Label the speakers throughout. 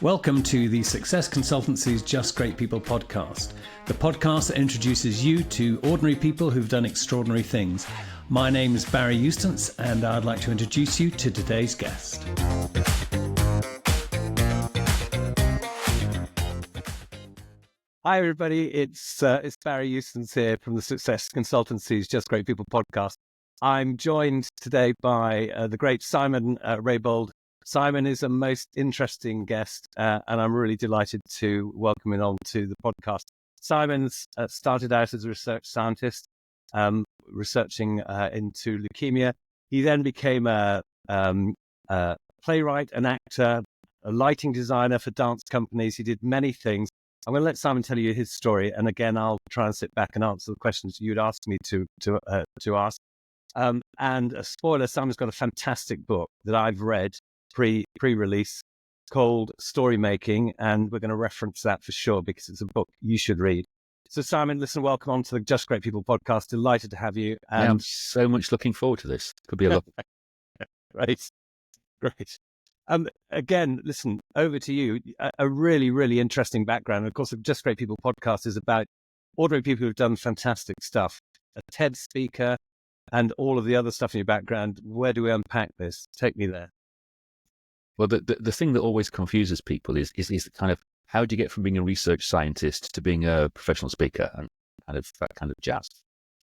Speaker 1: Welcome to the Success Consultancy's Just Great People podcast, the podcast that introduces you to ordinary people who've done extraordinary things. My name is Barry Eustace, and I'd like to introduce you to today's guest. Hi, everybody. It's Barry Eustace here from the Success Consultancy's Just Great People podcast. I'm joined today by the great Simon Raybould. Simon is a most interesting guest, and I'm really delighted to welcome him on to the podcast. Simon's started out as a research scientist, researching into leukemia. He then became a playwright, an actor, a lighting designer for dance companies. He did many things. I'm going to let Simon tell you his story, and again, I'll try and sit back and answer the questions you'd asked me to ask. And a spoiler, Simon's got a fantastic book that I've read pre-release called StoryMaking, and we're going to reference that for sure because it's a book you should read. So Simon, listen, welcome on to the Just Great People podcast. Delighted to have you.
Speaker 2: I'm so much looking forward to this. Could be a lot.
Speaker 1: Great. Again, listen, over to you. A really, really interesting background. Of course, the Just Great People podcast is about ordinary people who've done fantastic stuff. A TED speaker and all of the other stuff in your background. Where do we unpack this? Take me there.
Speaker 2: Well, the thing that always confuses people is kind of how do you get from being a research scientist to being a professional speaker and that kind of jazz.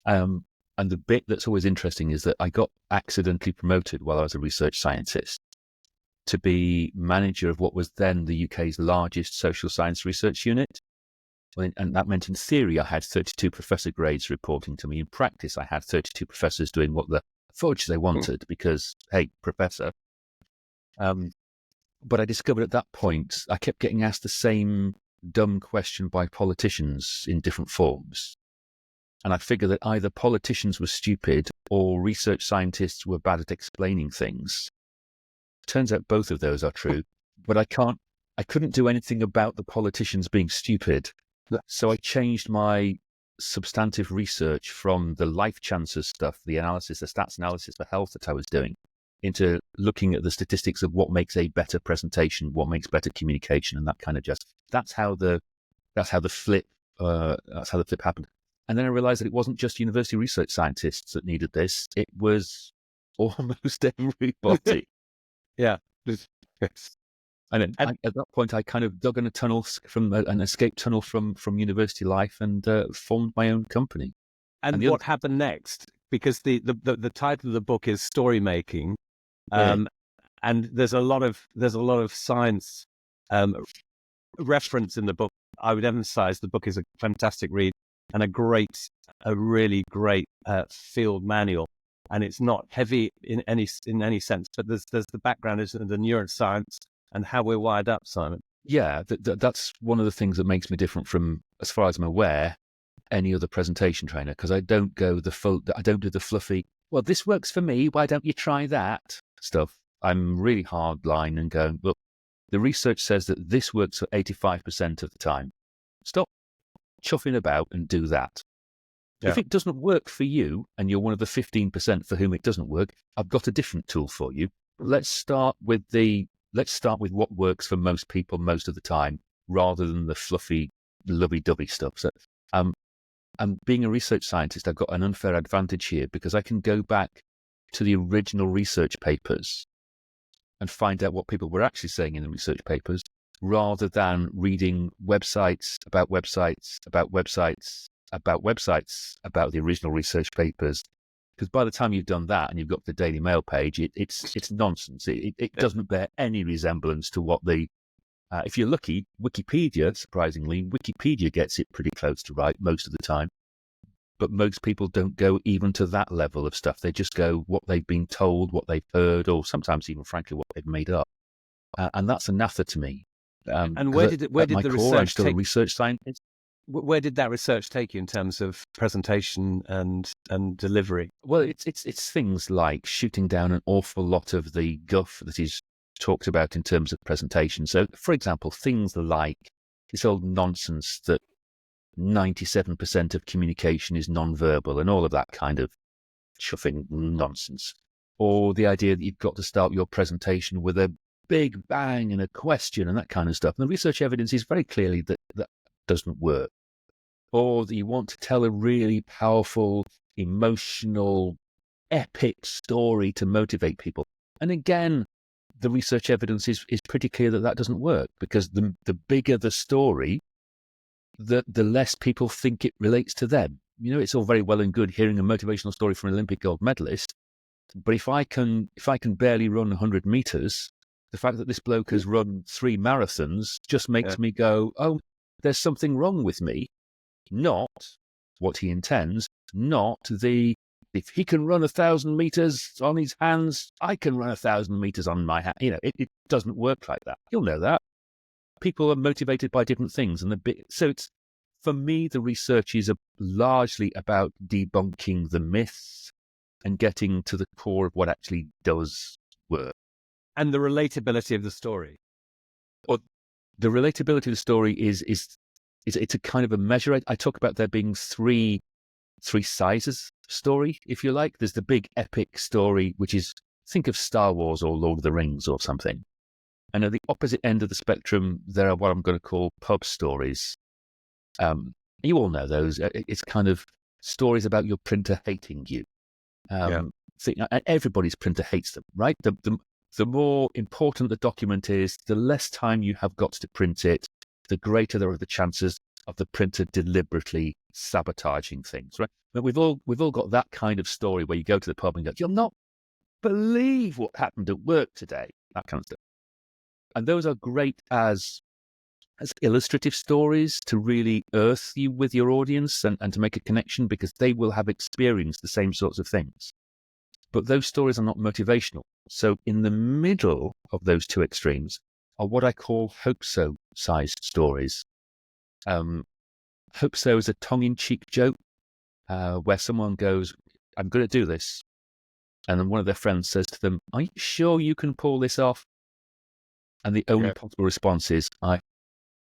Speaker 2: And the bit that's always interesting is that I got accidentally promoted while I was a research scientist to be manager of what was then the UK's largest social science research unit. And that meant in theory, I had 32 professor grades reporting to me. In practice, I had 32 professors doing what the fudge they wanted because, hey, professor. But I discovered at that point, I kept getting asked the same dumb question by politicians in different forms. And I figured that either politicians were stupid or research scientists were bad at explaining things. Turns out both of those are true, but I couldn't do anything about the politicians being stupid. So I changed my substantive research from the life chances stuff, the stats analysis for health that I was doing, into looking at the statistics of what makes a better presentation, what makes better communication, and that kind of just. That's how the flip happened. And then I realized that it wasn't just university research scientists that needed this; it was almost everybody.
Speaker 1: Yeah.
Speaker 2: And at that point, I kind of dug in a tunnel an escape tunnel from university life and formed my own company.
Speaker 1: And what happened next? Because the title of the book is StoryMaking. And there's a lot of science reference in the book. I would emphasize the book is a fantastic read and a really great field manual. And it's not heavy in any sense, but there's the background is the neuroscience and how we're wired up, Simon.
Speaker 2: Yeah, that's one of the things that makes me different from, as far as I'm aware, any other presentation trainer, because I don't do the fluffy, well, this works for me, why don't you try that stuff. I'm really hard line and going, look, the research says that this works for 85% of the time. Stop chuffing about and do that. Yeah. If it doesn't work for you and you're one of the 15% for whom it doesn't work, I've got a different tool for you. Let's start with what works for most people most of the time, rather than the fluffy, lovey-dovey stuff. So, and being a research scientist, I've got an unfair advantage here because I can go back to the original research papers and find out what people were actually saying in the research papers, rather than reading websites about websites about websites about websites about the original research papers. Because by the time you've done that and you've got the Daily Mail page, it's nonsense. It doesn't bear any resemblance to what if you're lucky, Wikipedia, surprisingly, Wikipedia gets it pretty close to right most of the time. But most people don't go even to that level of stuff. They just go what they've been told, what they've heard, or sometimes even, frankly, what they've made up. And that's anathema to me.
Speaker 1: And where did the research take?
Speaker 2: I'm still a research scientist.
Speaker 1: Where did that research take you in terms of presentation and delivery?
Speaker 2: Well, it's things like shooting down an awful lot of the guff that is talked about in terms of presentation. So, for example, things like this old nonsense that 97% of communication is non-verbal and all of that kind of chuffing nonsense. Or the idea that you've got to start your presentation with a big bang and a question and that kind of stuff. And the research evidence is very clearly that that doesn't work. Or that you want to tell a really powerful, emotional, epic story to motivate people. And again, the research evidence is pretty clear that that doesn't work, because the bigger the story, the less people think it relates to them. You know, it's all very well and good hearing a motivational story from an Olympic gold medalist, but if I can barely run 100 meters, the fact that this bloke has run 3 marathons just makes me go, oh, there's something wrong with me. Not what he intends, not if he can run 1,000 meters on his hands, I can run 1,000 meters on my hand. You know, it doesn't work like that. You'll know that. People are motivated by different things. So it's, for me, the research is largely about debunking the myths and getting to the core of what actually does work.
Speaker 1: And the relatability of the story.
Speaker 2: Or the relatability of the story is it's a kind of a measure. I talk about there being three sizes of story, if you like. There's the big epic story, which is, think of Star Wars or Lord of the Rings or something. And at the opposite end of the spectrum, there are what I'm going to call pub stories. You all know those. It's kind of stories about your printer hating you. Everybody's printer hates them, right? The more important the document is, the less time you have got to print it, the greater there are the chances of the printer deliberately sabotaging things, right? But we've all got that kind of story where you go to the pub and go, you'll not believe what happened at work today, that kind of stuff. And those are great as illustrative stories to really earth you with your audience and to make a connection, because they will have experienced the same sorts of things. But those stories are not motivational. So in the middle of those two extremes are what I call hope-so-sized stories. Hope-so is a tongue-in-cheek joke where someone goes, I'm going to do this. And then one of their friends says to them, are you sure you can pull this off? And the only possible response is, I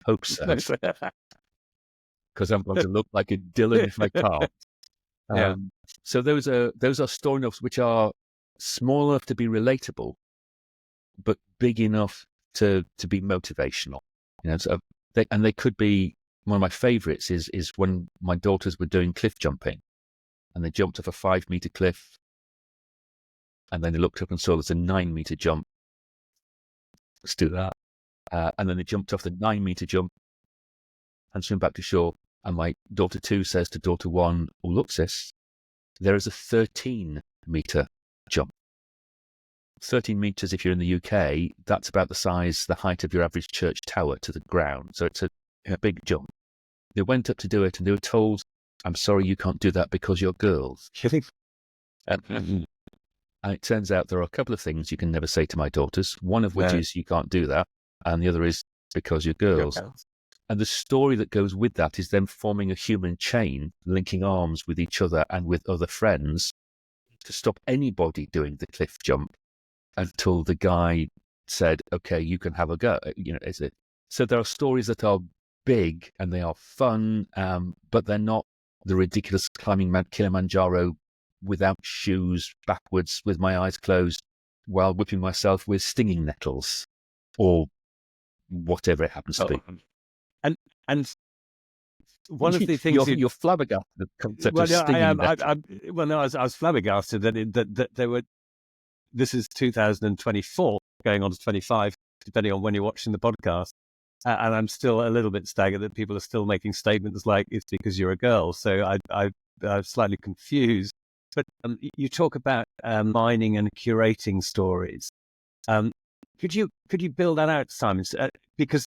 Speaker 2: hope so. Because I'm going to look like a Dylan if I can't. So those are story novels which are small enough to be relatable, but big enough to be motivational. You know, so they could be. One of my favourites is when my daughters were doing cliff jumping, and they jumped off a 5-meter cliff, and then they looked up and saw there's a 9-meter jump. Let's do that. And then they jumped off the 9-meter jump and swim back to shore. And my daughter 2 says to daughter 1, oh, look, sis, there is a 13-meter jump. 13 meters, if you're in the UK, that's about the height of your average church tower to the ground. So it's a big jump. They went up to do it and they were told, I'm sorry, you can't do that because you're girls. And it turns out there are a couple of things you can never say to my daughters, one of which is you can't do that, and the other is because you're girls. And the story that goes with that is them forming a human chain, linking arms with each other and with other friends to stop anybody doing the cliff jump until the guy said, okay, you can have a go. You know, so there are stories that are big and they are fun, but they're not the ridiculous climbing Mount Kilimanjaro without shoes, backwards, with my eyes closed, while whipping myself with stinging nettles, or whatever it happens to be.
Speaker 1: And one of the things
Speaker 2: you're flabbergasted at the concept of stinging nettles.
Speaker 1: I was flabbergasted that there were. This is 2024, going on to 25, depending on when you're watching the podcast. And I'm still a little bit staggered that people are still making statements like it's because you're a girl. So I'm slightly confused. But you talk about mining and curating stories. Could you build that out, Simon? Because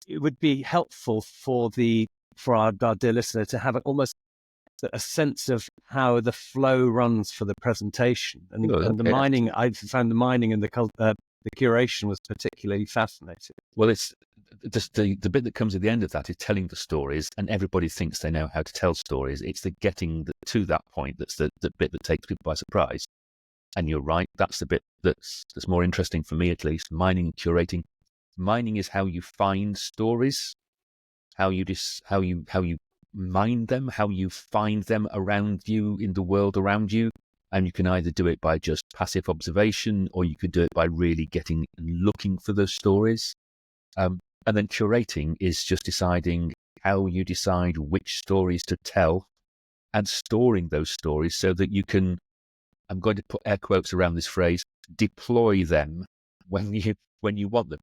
Speaker 1: it would be helpful for our dear listener to have almost a sense of how the flow runs for the presentation. And the mining, I found the mining and the curation was particularly fascinating.
Speaker 2: Well, it's the bit that comes at the end of that is telling the stories, and everybody thinks they know how to tell stories. It's the getting to that point that's the bit that takes people by surprise. And you're right, that's the bit that's more interesting for me, at least. Mining and curating. Mining is how you find stories, how you mine them, how you find them around you in the world around you, And you can either do it by just passive observation, or you could do it by really getting and looking for those stories. And then curating is just deciding how you decide which stories to tell and storing those stories so that you can, I'm going to put air quotes around this phrase, deploy them when you want them.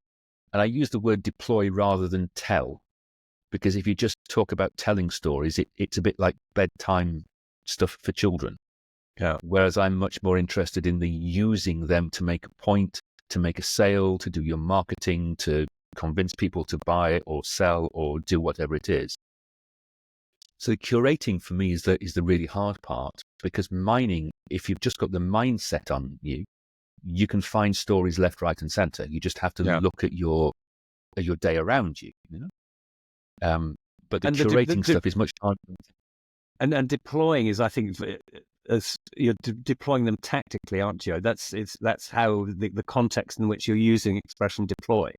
Speaker 2: And I use the word deploy rather than tell, because if you just talk about telling stories, it's a bit like bedtime stuff for children.
Speaker 1: Yeah.
Speaker 2: Whereas I'm much more interested in the using them to make a point, to make a sale, to do your marketing, to convince people to buy it or sell or do whatever it is. So curating for me is the really hard part, because mining, if you've just got the mindset on you, you can find stories left, right, and center. You just have to look at your day around you. But the curating stuff is much harder.
Speaker 1: And deploying is, I think, as you're deploying them tactically, aren't you? That's how the context in which you're using expression deploy.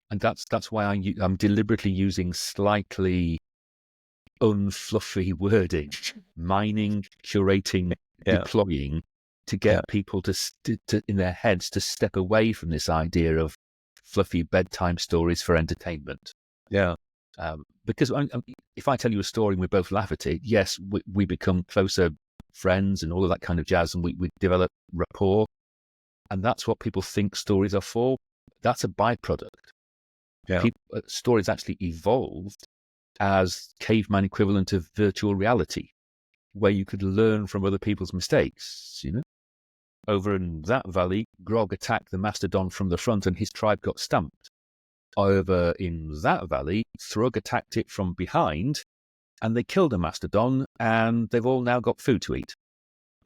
Speaker 2: And that's why I'm deliberately using slightly unfluffy wording, mining, curating, deploying, to get people to in their heads to step away from this idea of fluffy bedtime stories for entertainment.
Speaker 1: Yeah.
Speaker 2: Because if I tell you a story and we both laugh at it, yes, we become closer friends and all of that kind of jazz, and we develop rapport. And that's what people think stories are for. That's a byproduct.
Speaker 1: Yeah.
Speaker 2: Stories actually evolved as caveman equivalent of virtual reality, where you could learn from other people's mistakes. Over in that valley, Grog attacked the mastodon from the front and his tribe got stamped. Over in that valley, Thrug attacked it from behind and they killed a mastodon and they've all now got food to eat.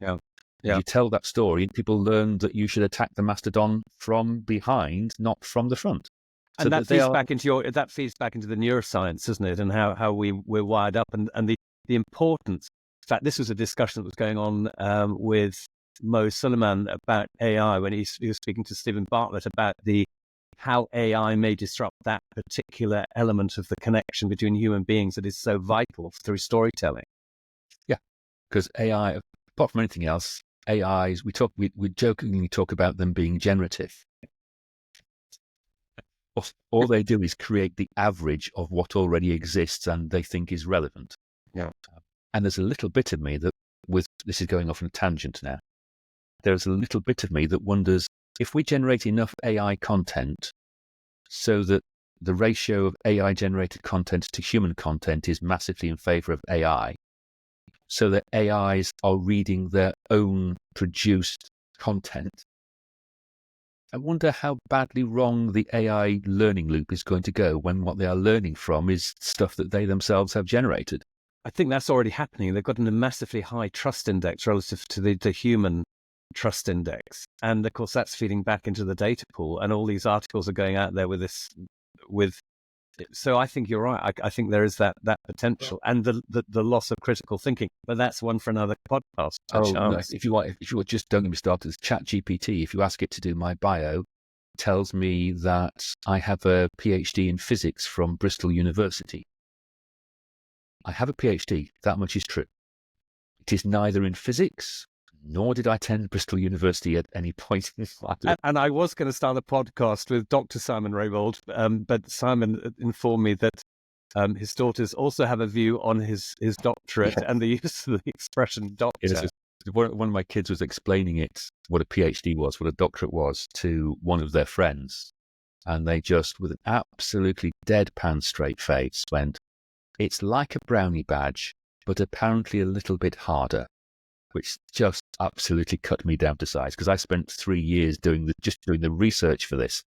Speaker 1: Yeah.
Speaker 2: You tell that story and people learn that you should attack the mastodon from behind, not from the front.
Speaker 1: And that feeds back into the neuroscience, isn't it? And how we're wired up, and the importance. In fact, this was a discussion that was going on with Mo Suleiman about AI when he was speaking to Stephen Bartlett about how AI may disrupt that particular element of the connection between human beings that is so vital through storytelling. Yeah,
Speaker 2: because AI, apart from anything else, AIs, we jokingly talk about them being generative. All they do is create the average of what already exists and they think is relevant.
Speaker 1: Yeah.
Speaker 2: And there's a little bit of me this is going off on a tangent now. There's a little bit of me that wonders if we generate enough AI content so that the ratio of AI generated content to human content is massively in favor of AI, so that AIs are reading their own produced content. I wonder how badly wrong the AI learning loop is going to go when what they are learning from is stuff that they themselves have generated.
Speaker 1: I think that's already happening. They've got a massively high trust index relative to the human trust index. And of course, that's feeding back into the data pool. And all these articles are going out there so I think you're right. I think there is that potential and the loss of critical thinking. But that's one for another podcast.
Speaker 2: No, if you want, just don't get me started. ChatGPT, if you ask it to do my bio, tells me that I have a PhD in physics from Bristol University. I have a PhD. That much is true. It is neither in physics, nor did I attend Bristol University at any point in life.
Speaker 1: And I was going to start a podcast with Dr. Simon Raybould, but Simon informed me that his daughters also have a view on his doctorate and the use of the expression doctor.
Speaker 2: Yes, one of my kids was explaining what a PhD was, what a doctorate was, to one of their friends. And they just, with an absolutely deadpan straight face, went, "It's like a brownie badge, but apparently a little bit harder," which just absolutely cut me down to size, because I spent 3 years doing the research for this,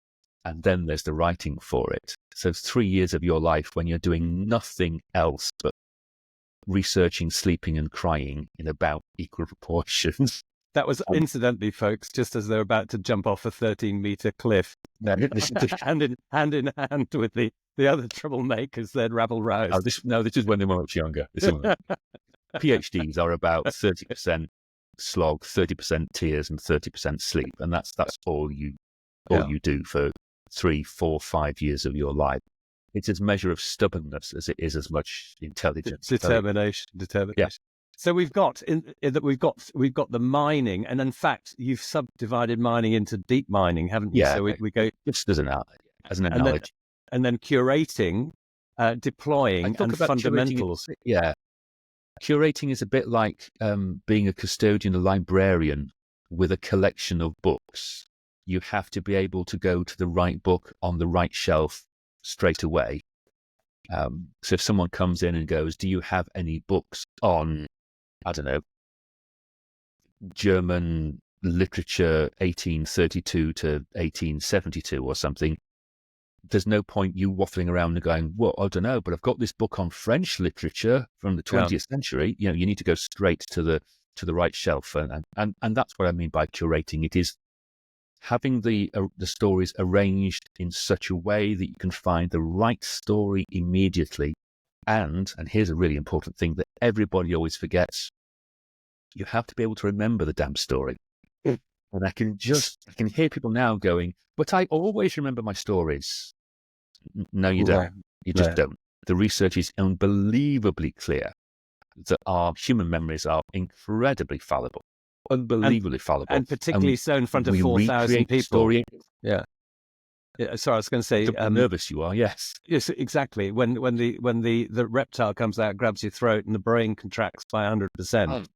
Speaker 2: and then there's the writing for it. So 3 years of your life when you're doing nothing else but researching, sleeping, and crying in about equal proportions.
Speaker 1: That was incidentally, folks, just as they're about to jump off a 13-meter cliff, hand in hand with the other troublemakers, they're rabble-roused.
Speaker 2: This is when they were much younger. PhDs are about 30% slog, 30% tears, and 30% sleep, and that's all you do for 3, 4, 5 years of your life. It's as measure of stubbornness as it is as much intelligence.
Speaker 1: Determination.
Speaker 2: Yeah.
Speaker 1: So we've got we've got the mining, and in fact, you've subdivided mining into deep mining, haven't you?
Speaker 2: Yeah,
Speaker 1: So we go
Speaker 2: just as an
Speaker 1: and
Speaker 2: analogy.
Speaker 1: then curating,
Speaker 2: I
Speaker 1: deploying,
Speaker 2: talk
Speaker 1: and
Speaker 2: about
Speaker 1: fundamentals.
Speaker 2: curating. Yeah, curating is a bit like being a custodian, a librarian with a collection of books. You have to be able to go to the right book on the right shelf straight away. So if someone comes in and goes, "Do you have any books on, I don't know, German literature 1832 to 1872 or something?" There's no point you waffling around and going, "Well, I don't know, but I've got this book on French literature from the 20th century." You know, you need to go straight to the right shelf, and that's what I mean by curating. It is having the stories arranged in such a way that you can find the right story immediately. And here's a really important thing that everybody always forgets: you have to be able to remember the damn story. And I can hear people now going, "But I always remember my stories." No, you don't. You just don't. The research is unbelievably clear that our human memories are incredibly fallible, unbelievably fallible.
Speaker 1: And particularly so in front of 4,000 people.
Speaker 2: Story.
Speaker 1: Yeah. Sorry, I was going to say,
Speaker 2: How nervous you are. Yes.
Speaker 1: Yes, exactly. When the reptile comes out, grabs your throat, and the brain contracts by 100%.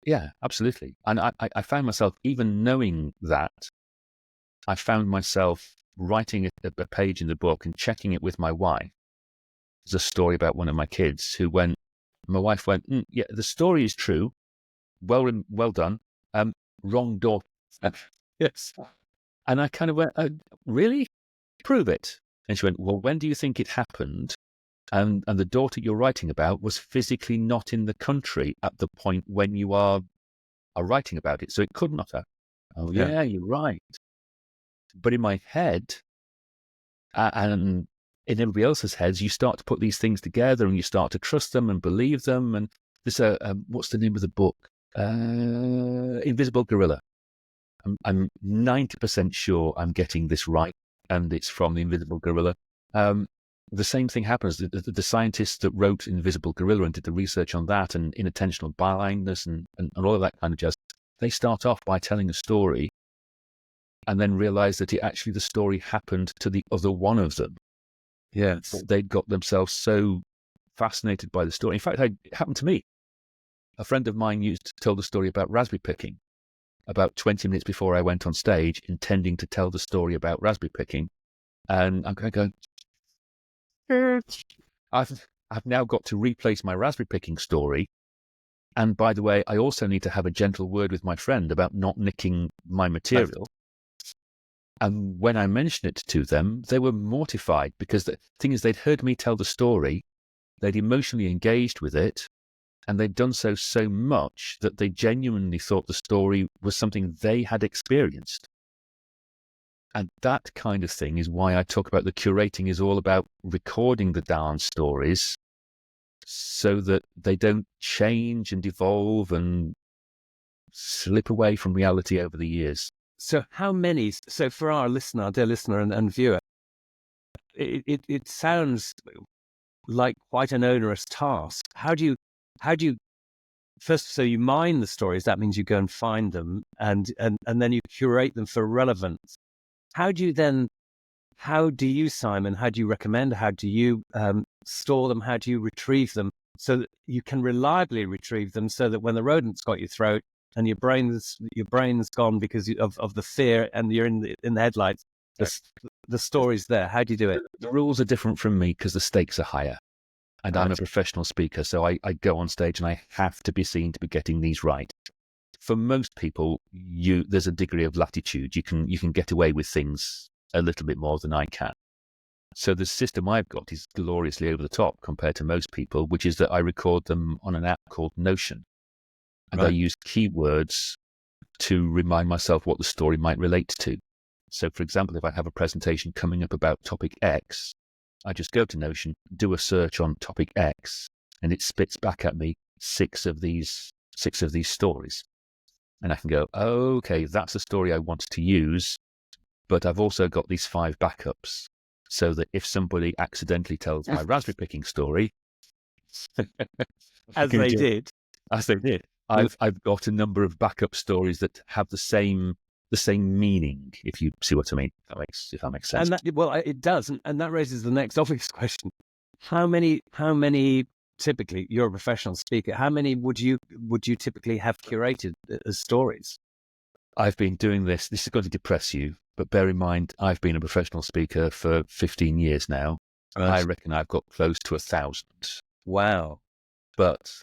Speaker 2: Yeah, absolutely. And I found myself, even knowing that, I found myself writing a page in the book and checking it with my wife. There's a story about one of my kids my wife went, "Yeah, the story is true. Well done. Wrong daughter."
Speaker 1: Yes.
Speaker 2: And I kind of went, "Really? Prove it." And she went, "Well, when do you think it happened? And the daughter you're writing about was physically not in the country at the point when you are writing about it, so it could not have." "Oh, yeah, you're right." But in my head, and in everybody else's heads, you start to put these things together and you start to trust them and believe them. And this, what's the name of the book? Invisible Gorilla. I'm 90% sure I'm getting this right, and it's from the Invisible Gorilla. The same thing happens. The scientists that wrote Invisible Gorilla and did the research on that and inattentional blindness and all of that kind of jazz, they start off by telling a story and then realize that the story happened to the other one of them.
Speaker 1: Yes.
Speaker 2: They'd got themselves so fascinated by the story. In fact, it happened to me. A friend of mine used to tell the story about raspberry picking about 20 minutes before I went on stage, intending to tell the story about raspberry picking. And I'm going to go, I've now got to replace my raspberry picking story. And by the way, I also need to have a gentle word with my friend about not nicking my material. And when I mentioned it to them, they were mortified because the thing is, they'd heard me tell the story, they'd emotionally engaged with it, and they'd done so much that they genuinely thought the story was something they had experienced. And that kind of thing is why I talk about the curating is all about recording the darn stories so that they don't change and evolve and slip away from reality over the years.
Speaker 1: So so for our dear listener and viewer, it sounds like quite an onerous task. How do you first, so you mine the stories, that means you go and find them and then you curate them for relevance. How do you, Simon, how do you recommend, how do you store them, how do you retrieve them so that you can reliably retrieve them so that when the rodent's got your throat and your brain's gone because of the fear and you're in the headlights, the story's there? How do you do it?
Speaker 2: The rules are different from me because the stakes are higher. And I'm a professional speaker, so I go on stage and I have to be seen to be getting these right. For most people, there's a degree of latitude. You can get away with things a little bit more than I can. So the system I've got is gloriously over the top compared to most people, which is that I record them on an app called Notion. And I use keywords to remind myself what the story might relate to. So, for example, if I have a presentation coming up about topic X, I just go to Notion, do a search on topic X, and it spits back at me six of these stories. And I can go, okay, that's the story I want to use, but I've also got these 5 backups, so that if somebody accidentally tells my raspberry picking story,
Speaker 1: as they did,
Speaker 2: as they did. I've got a number of backup stories that have the same meaning, if you see what I mean. If that makes sense.
Speaker 1: And it does, and that raises the next obvious question: How many? Typically, you're a professional speaker. How many would you typically have curated as stories?
Speaker 2: I've been doing this. This is going to depress you, but bear in mind, I've been a professional speaker for 15 years now.
Speaker 1: Right.
Speaker 2: I reckon I've got close to 1,000.
Speaker 1: Wow.
Speaker 2: But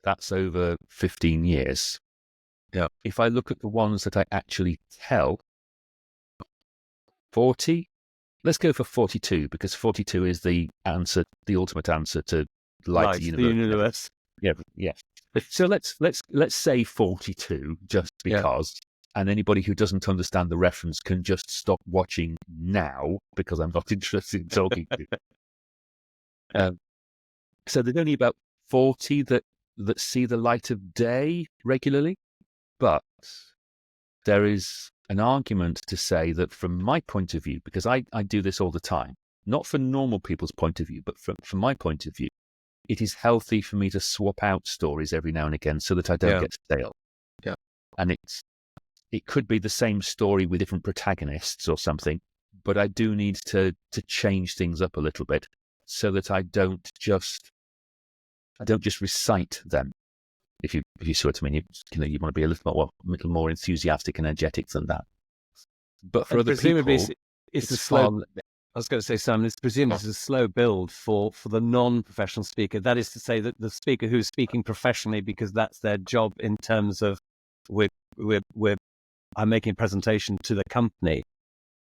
Speaker 2: that's over 15 years.
Speaker 1: Yeah.
Speaker 2: If I look at the ones that I actually tell, 40, let's go for 42, because 42 is the answer, the ultimate answer to light, the universe. Yeah. So let's say 42, just because. Yeah. And anybody who doesn't understand the reference can just stop watching now, because I'm not interested in talking to you. So there's only about 40 that see the light of day regularly, but there is an argument to say that from my point of view, because I do this all the time, not from normal people's point of view, but from my point of view, it is healthy for me to swap out stories every now and again so that I don't get stale.
Speaker 1: Yeah.
Speaker 2: And it could be the same story with different protagonists or something, but I do need to change things up a little bit so that I don't just recite them. If you see what I mean, you want to be a little more enthusiastic and energetic than that. But for other people,
Speaker 1: it's a slow. I was going to say, Simon, presumably it's a slow build for the non-professional speaker. That is to say, that the speaker who's speaking professionally, because that's their job in terms of I'm making a presentation to the company,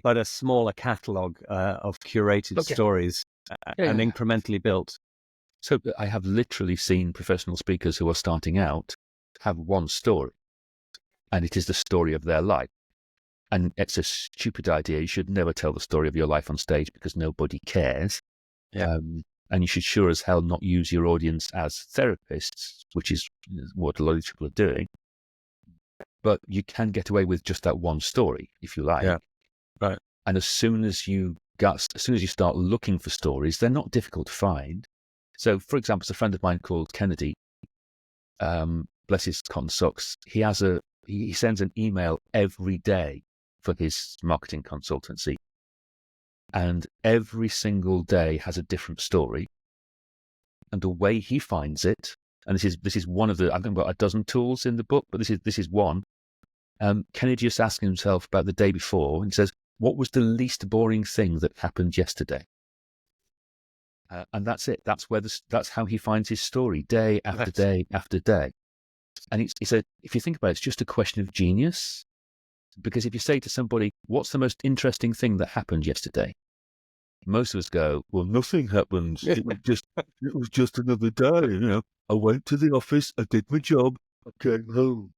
Speaker 1: but a smaller catalogue of curated stories and incrementally built.
Speaker 2: So I have literally seen professional speakers who are starting out have one story, and it is the story of their life. And it's a stupid idea. You should never tell the story of your life on stage because nobody cares.
Speaker 1: Yeah.
Speaker 2: And you should sure as hell not use your audience as therapists, which is what a lot of people are doing. But you can get away with just that one story, if you like.
Speaker 1: Yeah. Right.
Speaker 2: And as soon as you start looking for stories, they're not difficult to find. So, for example, there's a friend of mine called Kennedy. Bless his cotton socks. He sends an email every day for his marketing consultancy, and every single day has a different story. And the way he finds it, and this is one of the, I've got a dozen tools in the book, but this is one. Kennedy just asking himself about the day before, and says, "What was the least boring thing that happened yesterday?" And that's it. That's how he finds his story, day after day after day. And if you think about it, it's just a question of genius. Because if you say to somebody, "What's the most interesting thing that happened yesterday?" Most of us go, "Well, nothing happened. It was just another day. I went to the office, I did my job, I came home."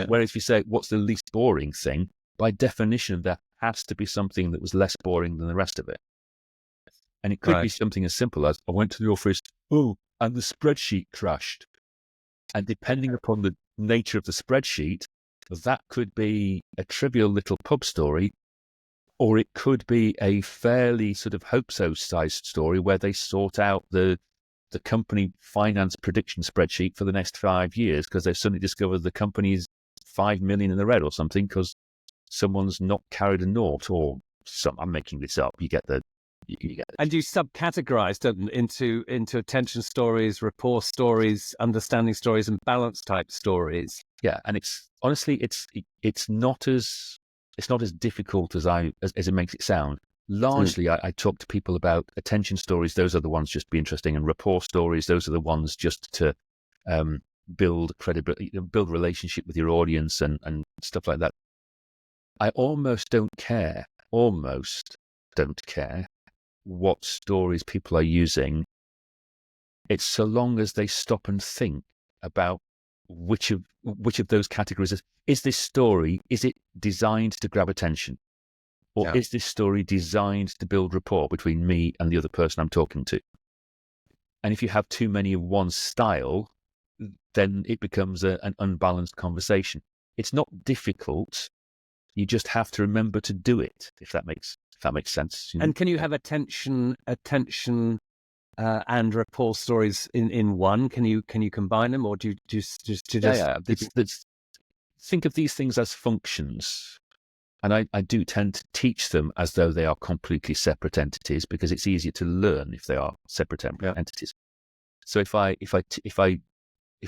Speaker 2: Whereas if you say, "What's the least boring thing?" by definition, there has to be something that was less boring than the rest of it. And it could be something as simple as, "I went to the office, and the spreadsheet crashed." And depending upon the nature of the spreadsheet, that could be a trivial little pub story, or it could be a fairly sort of hope-so-sized story where they sort out the company finance prediction spreadsheet for the next 5 years because they've suddenly discovered the company's 5 million in the red or something because someone's not carried a nought or some. I'm making this up. You get the.
Speaker 1: And you subcategorize into attention stories, rapport stories, understanding stories, and balance type stories.
Speaker 2: Yeah, and it's honestly it's not as difficult as it makes it sound. Largely, I talk to people about attention stories. Those are the ones just to be interesting, and rapport stories. Those are the ones just to build credibility, build relationship with your audience, and stuff like that. I almost don't care what stories people are using. It's so long as they stop and think about which of those categories is this story, is it designed to grab attention? Or is this story designed to build rapport between me and the other person I'm talking to? And if you have too many of one style, then it becomes an unbalanced conversation. It's not difficult. You just have to remember to do it, if that makes sense.
Speaker 1: And can you have attention and rapport stories in one? Can you combine them, or do you just
Speaker 2: Yeah. Think of these things as functions. And I do tend to teach them as though they are completely separate entities, because it's easier to learn if they are separate entities. So if I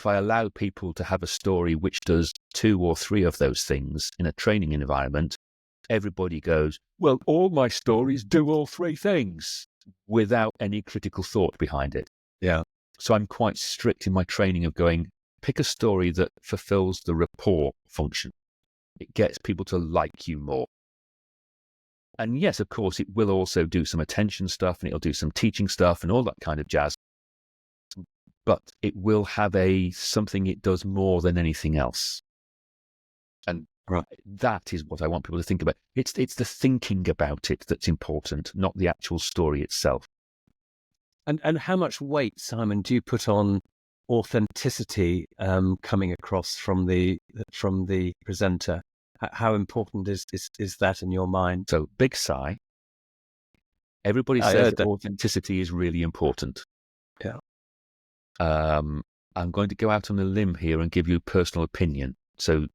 Speaker 2: allow people to have a story which does 2 or 3 of those things in a training environment, everybody goes, well, all my stories do all 3 things, without any critical thought behind it.
Speaker 1: Yeah.
Speaker 2: So I'm quite strict in my training of going, pick a story that fulfills the rapport function. It gets people to like you more. And yes, of course, it will also do some attention stuff, and it'll do some teaching stuff and all that kind of jazz. But it will have something it does more than anything else. And that is what I want people to think about. It's the thinking about it that's important, not the actual story itself.
Speaker 1: And how much weight, Simon, do you put on authenticity coming across from the presenter? How important is that in your mind?
Speaker 2: So, big sigh. Everybody says that authenticity is really important.
Speaker 1: Yeah.
Speaker 2: I'm going to go out on a limb here and give you personal opinion. So,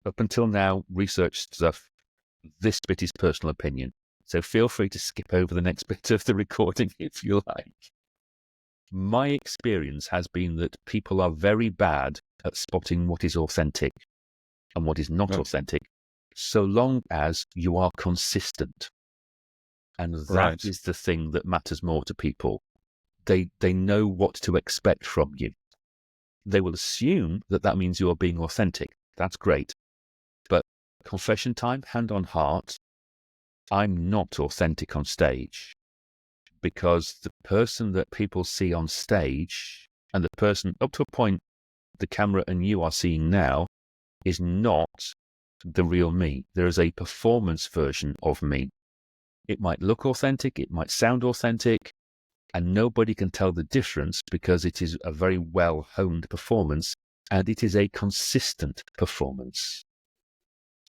Speaker 2: up until now, research stuff, this bit is personal opinion. So feel free to skip over the next bit of the recording if you like. My experience has been that people are very bad at spotting what is authentic and what is not authentic, so long as you are consistent. And that is the thing that matters more to people. They know what to expect from you. They will assume that means you are being authentic. That's great. But confession time, hand on heart, I'm not authentic on stage, because the person that people see on stage and the person up to a point the camera and you are seeing now is not the real me. There is a performance version of me. It might look authentic, it might sound authentic, and nobody can tell the difference because it is a very well-honed performance and it is a consistent performance.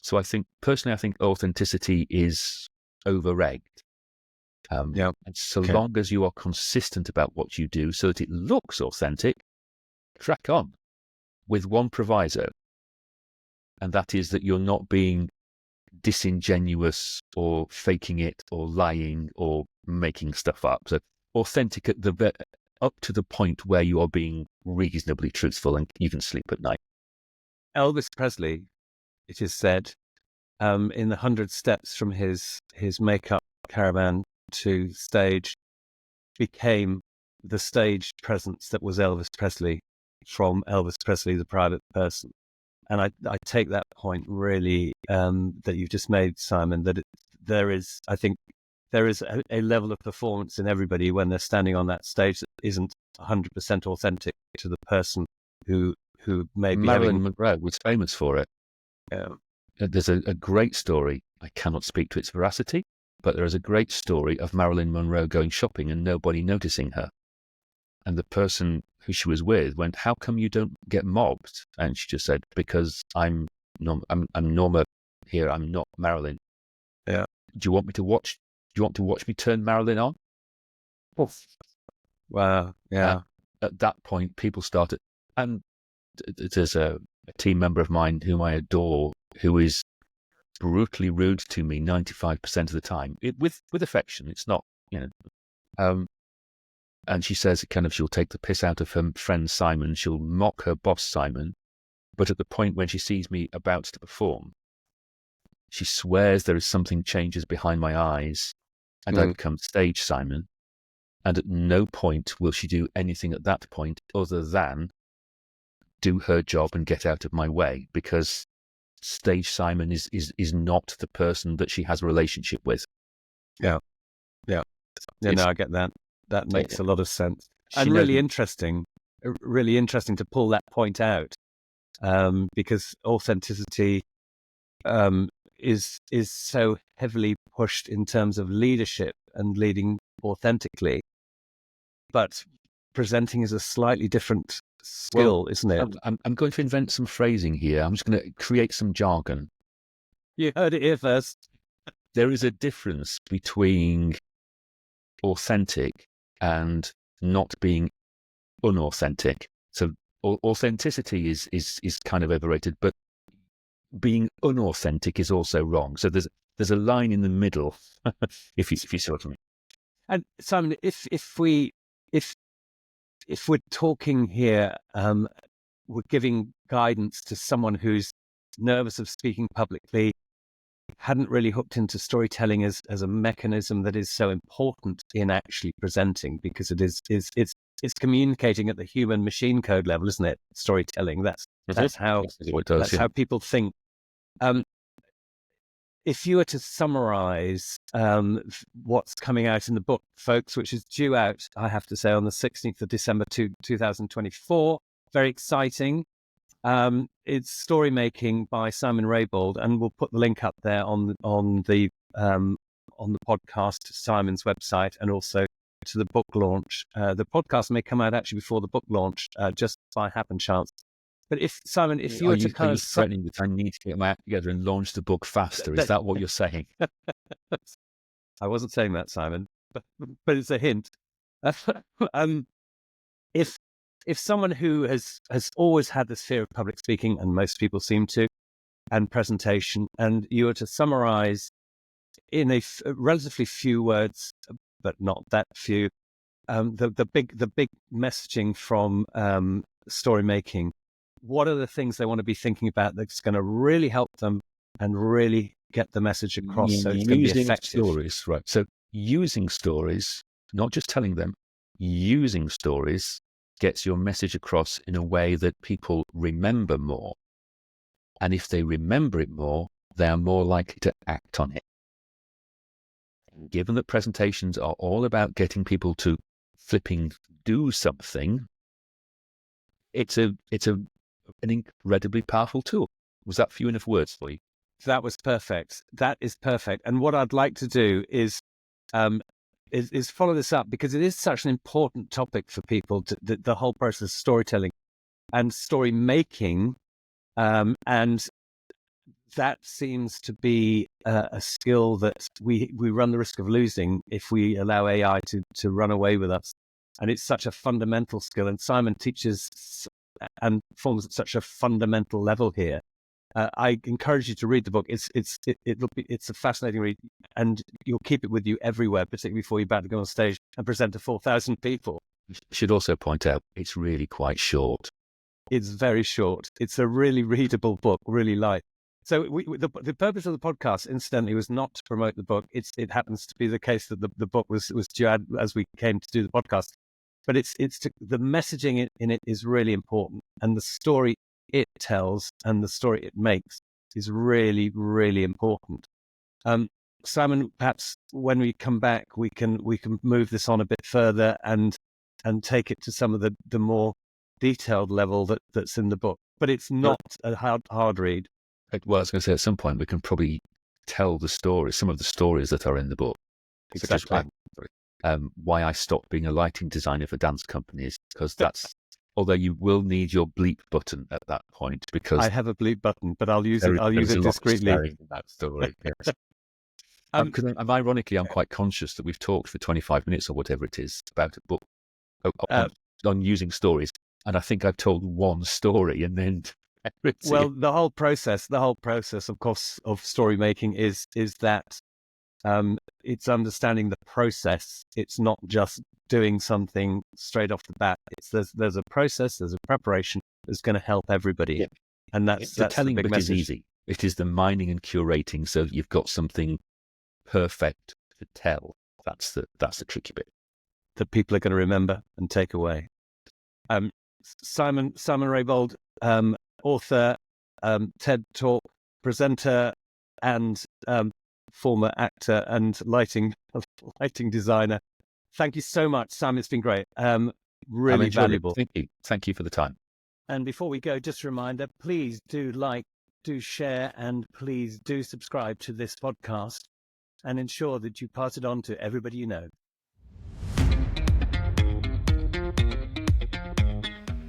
Speaker 2: So I think authenticity is over-egged. And so long as you are consistent about what you do so that it looks authentic, crack on, with one proviso. And that is that you're not being disingenuous or faking it or lying or making stuff up. So authentic up to the point where you are being reasonably truthful and you can sleep at night.
Speaker 1: Elvis Presley, it is said, in the 100 steps from his makeup caravan to stage, became the stage presence that was Elvis Presley from Elvis Presley, the private person. And I take that point really that you've just made, Simon, that there is a level of performance in everybody when they're standing on that stage that isn't 100% authentic to the person who may be
Speaker 2: Marilyn Monroe was famous for it.
Speaker 1: Yeah.
Speaker 2: There's a great story. I cannot speak to its veracity, but there is a great story of Marilyn Monroe going shopping and nobody noticing her. And the person who she was with went, "How come you don't get mobbed?" And she just said, "Because I'm Norma here. I'm not Marilyn."
Speaker 1: Yeah.
Speaker 2: Do you want to watch me turn Marilyn on?
Speaker 1: Oof. Wow. Yeah.
Speaker 2: At that point, people started, and there's a team member of mine whom I adore, who is brutally rude to me 95% of the time, with affection. It's not, and she says she'll take the piss out of her friend Simon. She'll mock her boss Simon. But at the point when she sees me about to perform, she swears there is something changes behind my eyes and I become stage Simon. And at no point will she do anything at that point other than do her job and get out of my way, because stage Simon is not the person that she has a relationship with.
Speaker 1: Yeah. No, I get that. That makes a lot of sense. And really interesting to pull that point out, because authenticity is so heavily pushed in terms of leadership and leading authentically, but presenting is a slightly different skill, isn't it?
Speaker 2: I'm going to invent some phrasing here. I'm just going to create some jargon.
Speaker 1: You heard it here first.
Speaker 2: There is a difference between authentic and not being unauthentic. So authenticity is kind of overrated, but being unauthentic is also wrong. So there's a line in the middle, if you see what I mean.
Speaker 1: And Simon, if we're talking here, we're giving guidance to someone who's nervous of speaking publicly, hadn't really hooked into storytelling as a mechanism that is so important in actually presenting, because it's communicating at the human machine code level, isn't it? Storytelling. That's how people think. If you were to summarize what's coming out in the book, folks, which is due out, I have to say, on the 16th of December 2024, very exciting. It's StoryMaking by Simon Raybould, and we'll put the link up there on the podcast to Simon's website, and also to the book launch. The podcast may come out actually before the book launch, just by happen chance. But if you were to kind of
Speaker 2: threatening that I need to get my act together and launch the book faster, is that what you're saying?
Speaker 1: I wasn't saying that, Simon, but it's a hint. If someone who has always had this fear of public speaking, and most people seem to, and presentation, and you were to summarize in a relatively few words, but not that few, the big messaging from StoryMaking, what are the things they want to be thinking about that's going to really help them and really get the message across, so it's going to be effective?
Speaker 2: Stories, right? So using stories, not just telling them, using stories gets your message across in a way that people remember more. And if they remember it more, they are more likely to act on it. Given that presentations are all about getting people to flipping do something, it's an incredibly powerful tool. Was that few enough words for you?
Speaker 1: That was perfect. That is perfect. And what I'd like to do is follow this up, because it is such an important topic for people, the whole process of storytelling and story making. And that seems to be a skill that we run the risk of losing if we allow AI to run away with us. And it's such a fundamental skill. And Simon teaches and performs at such a fundamental level here. I encourage you to read the book. It's a fascinating read, and you'll keep it with you everywhere, particularly before you're about to go on stage and present to 4,000 people.
Speaker 2: I should also point out, it's really quite short.
Speaker 1: It's very short. It's a really readable book, really light. So the purpose of the podcast, incidentally, was not to promote the book. It happens to be the case that the book was due out as we came to do the podcast. But the messaging in it is really important, and the story it tells and the story it makes is really, really important. Simon, perhaps when we come back, we can move this on a bit further and take it to some of the more detailed level that's in the book. But it's not a hard read.
Speaker 2: Well, I was going to say, at some point we can probably tell some of the stories that are in the book.
Speaker 1: Exactly.
Speaker 2: Why I stopped being a lighting designer for dance companies, because that's, although you will need your bleep button at that point, because
Speaker 1: I have a bleep button, but I'll use it discreetly.
Speaker 2: In that story. Yes. Because ironically, I'm quite conscious that we've talked for 25 minutes or whatever it is about a book on using stories, and I think I've told one story, and then the whole process, of course, of story making is that it's understanding the process. It's not just doing something straight off the bat. There's a process, there's a preparation that's going to help everybody. Yeah. And that's the telling bit is easy. It is the mining and curating, so you've got something perfect to tell. That's the tricky bit
Speaker 1: that people are going to remember and take away. Simon Raybould, author, TED Talk presenter, and former actor and lighting designer. Thank you so much, Simon. It's been great. Really valuable.
Speaker 2: Thank you for the time.
Speaker 1: And before we go, just a reminder, please do like, do share, and please do subscribe to this podcast, and ensure that you pass it on to everybody you know.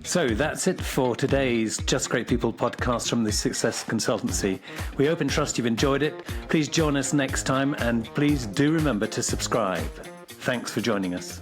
Speaker 1: So that's it for today's Just Great People podcast from the Success Consultancy. We hope and trust you've enjoyed it. Please join us next time, and please do remember to subscribe. Thanks for joining us.